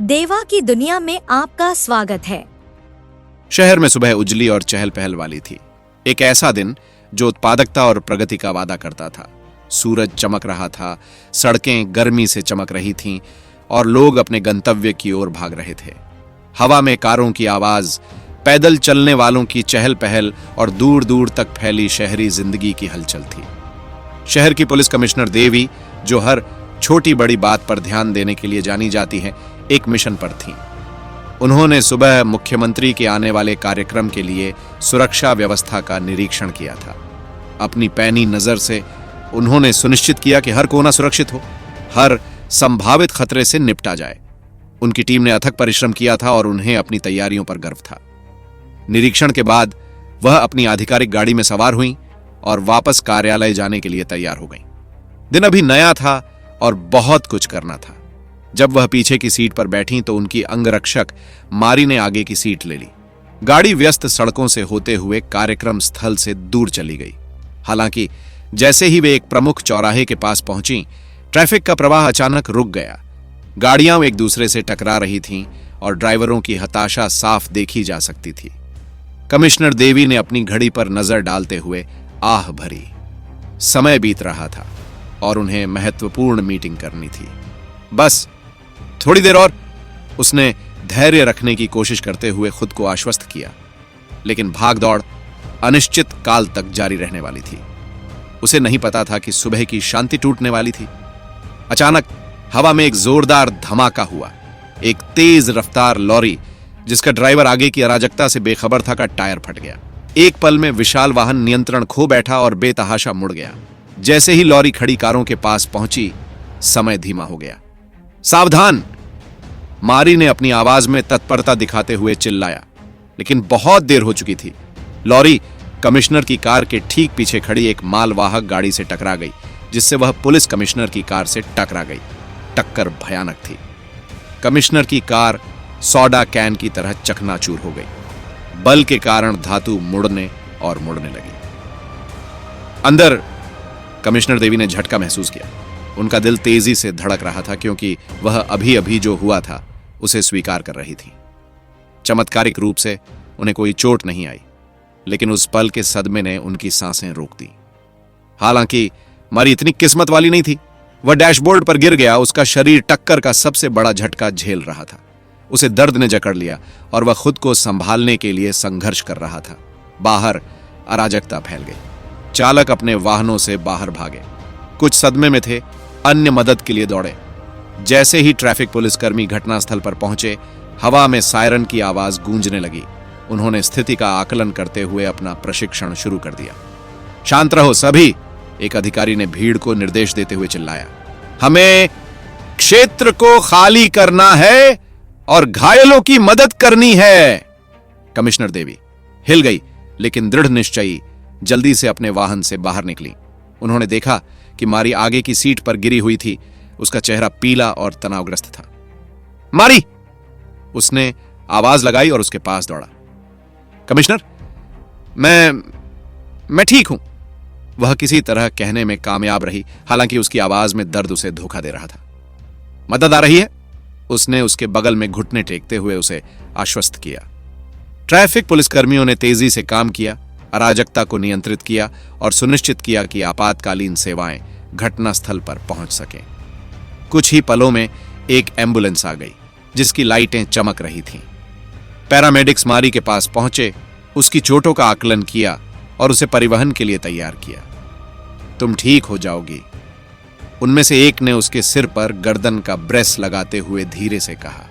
देवा की दुनिया में आपका स्वागत है। शहर में सुबह उजली और चहल पहल वाली थी। एक ऐसा दिन जो उत्पादकता और प्रगति का वादा करता था। सूरज चमक रहा था, सड़कें गर्मी से चमक रही थीं और लोग अपने गंतव्य की ओर भाग रहे थे। हवा में कारों की आवाज, पैदल चलने वालों की चहल पहल और दूर दूर तक फैली शहरी जिंदगी की हलचल थी। शहर की पुलिस कमिश्नर देवी, जो हर छोटी बड़ी बात पर ध्यान देने के लिए जानी जाती है, एक मिशन पर थीं। उन्होंने सुबह मुख्यमंत्री के आने वाले कार्यक्रम के लिए सुरक्षा व्यवस्था का निरीक्षण किया था। अपनी पैनी नजर से उन्होंने सुनिश्चित किया कि हर कोना सुरक्षित हो, हर संभावित खतरे से निपटा जाए। उनकी टीम ने अथक परिश्रम किया था और उन्हें अपनी तैयारियों पर गर्व था। निरीक्षण के बाद वह अपनी आधिकारिक गाड़ी में सवार हुई और वापस कार्यालय जाने के लिए तैयार हो गईं। दिन अभी नया था और बहुत कुछ करना था। जब वह पीछे की सीट पर बैठी तो उनकी अंगरक्षक मारी ने आगे की सीट ले ली। गाड़ी व्यस्त सड़कों से होते हुए कार्यक्रम स्थल से दूर चली गई। हालांकि जैसे ही वे एक प्रमुख चौराहे के पास पहुंची, ट्रैफिक का प्रवाह अचानक रुक गया। गाड़ियां एक दूसरे से टकरा रही थीं और ड्राइवरों की हताशा साफ देखी जा सकती थी। कमिश्नर देवी ने अपनी घड़ी पर नजर डालते हुए आह भरी। समय बीत रहा था और उन्हें महत्वपूर्ण मीटिंग करनी थी। बस थोड़ी देर और, उसने धैर्य रखने की कोशिश करते हुए खुद को आश्वस्त किया। लेकिन भागदौड़ अनिश्चित काल तक जारी रहने वाली थी। उसे नहीं पता था कि सुबह की शांति टूटने वाली थी। अचानक हवा में एक जोरदार धमाका हुआ। एक तेज रफ्तार लॉरी, जिसका ड्राइवर आगे की अराजकता से बेखबर था, का टायर फट गया। एक पल में विशाल वाहन नियंत्रण खो बैठा और बेतहाशा मुड़ गया। जैसे ही लॉरी खड़ी कारों के पास पहुंची, समय धीमा हो गया। सावधान! मारी ने अपनी आवाज में तत्परता दिखाते हुए चिल्लाया, लेकिन बहुत देर हो चुकी थी। लॉरी कमिश्नर की कार के ठीक पीछे खड़ी एक मालवाहक गाड़ी से टकरा गई, जिससे वह पुलिस कमिश्नर की कार से टकरा गई। टक्कर भयानक थी। कमिश्नर की कार सोडा कैन की तरह चकनाचूर हो गई। बल के कारण धातु मुड़ने और मुड़ने लगी। अंदर कमिश्नर देवी ने झटका महसूस किया। उनका दिल तेजी से धड़क रहा था, क्योंकि वह अभी अभी जो हुआ था उसे स्वीकार कर रही थी। चमत्कारिक रूप से उन्हें कोई चोट नहीं आई, लेकिन उस पल के सदमे ने उनकी सांसें रोक दी। हालांकि मारी इतनी किस्मत वाली नहीं थी। वह डैशबोर्ड पर गिर गया। उसका शरीर टक्कर का सबसे बड़ा झटका झेल रहा था। उसे दर्द ने जकड़ लिया और वह खुद को संभालने के लिए संघर्ष कर रहा था। बाहर अराजकता फैल गई। चालक अपने वाहनों से बाहर भागे। कुछ सदमे में थे, अन्य मदद के लिए दौड़े। जैसे ही ट्रैफिक पुलिसकर्मी घटनास्थल पर पहुंचे, हवा में सायरन की आवाज गूंजने लगी। उन्होंने स्थिति का आकलन करते हुए अपना प्रशिक्षण शुरू कर दिया। शांत रहो सभी, एक अधिकारी ने भीड़ को निर्देश देते हुए चिल्लाया। हमें क्षेत्र को खाली करना है और घायलों की मदद करनी है। कमिश्नर देवी हिल गई, लेकिन दृढ़ निश्चयी जल्दी से अपने वाहन से बाहर निकली। उन्होंने देखा कि मारी आगे की सीट पर गिरी हुई थी। उसका चेहरा पीला और तनावग्रस्त था। मारी! उसने आवाज लगाई और उसके पास दौड़ा। कमिश्नर, मैं ठीक हूं, वह किसी तरह कहने में कामयाब रही। हालांकि उसकी आवाज में दर्द उसे धोखा दे रहा था। मदद आ रही है, उसने उसके बगल में घुटने टेकते हुए उसे आश्वस्त किया। ट्रैफिक पुलिसकर्मियों ने तेजी से काम किया, अराजकता को नियंत्रित किया और सुनिश्चित किया कि आपातकालीन सेवाएं घटनास्थल पर पहुंच सकें। कुछ ही पलों में एक एम्बुलेंस आ गई, जिसकी लाइटें चमक रही थीं। पैरामेडिक्स मारी के पास पहुंचे, उसकी चोटों का आकलन किया और उसे परिवहन के लिए तैयार किया। तुम ठीक हो जाओगी, उनमें से एक ने उसके सिर पर गर्दन का ब्रेस लगाते हुए धीरे से कहा।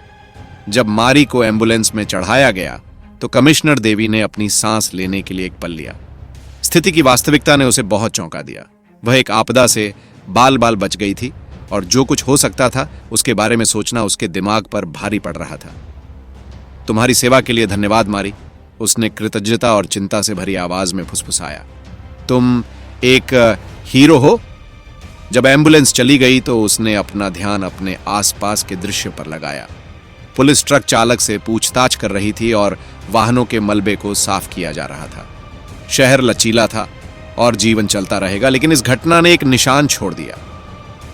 जब मारी को एम्बुलेंस में चढ़ाया गया तो कमिश्नर देवी ने अपनी सांस लेने के लिए एक पल लिया। स्थिति की वास्तविकता ने उसे बहुत चौंका दिया। वह एक आपदा से बाल बाल बच गई थी और जो कुछ हो सकता था उसके बारे में सोचना उसके दिमाग पर भारी पड़ रहा था। तुम्हारी सेवा के लिए धन्यवाद मारी, उसने कृतज्ञता और चिंता से भरी आवाज में फुसफुसाया। तुम एक हीरो हो। जब एम्बुलेंस चली गई तो उसने अपना ध्यान अपने आसपास के दृश्य पर लगाया। पुलिस ट्रक चालक से पूछताछ कर रही थी और वाहनों के मलबे को साफ किया जा रहा था। शहर लचीला था और जीवन चलता रहेगा, लेकिन इस घटना ने एक निशान छोड़ दिया।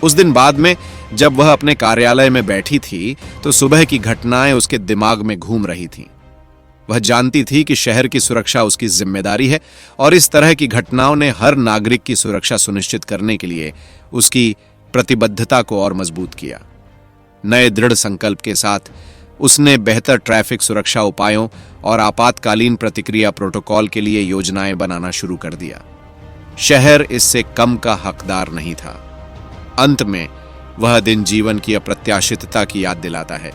उस दिन बाद में जब वह अपने कार्यालय में बैठी थी तो सुबह की घटनाएं उसके दिमाग में घूम रही थीं। वह जानती थी कि शहर की सुरक्षा उसकी जिम्मेदारी है और इस तरह की घटनाओं ने हर नागरिक की सुरक्षा सुनिश्चित करने के लिए उसकी प्रतिबद्धता को और मजबूत किया। नए दृढ़ संकल्प के साथ उसने बेहतर ट्रैफिक सुरक्षा उपायों और आपातकालीन प्रतिक्रिया प्रोटोकॉल के लिए योजनाएं बनाना शुरू कर दिया। शहर इससे कम का हकदार नहीं था। अंत में वह दिन जीवन की अप्रत्याशितता की याद दिलाता है।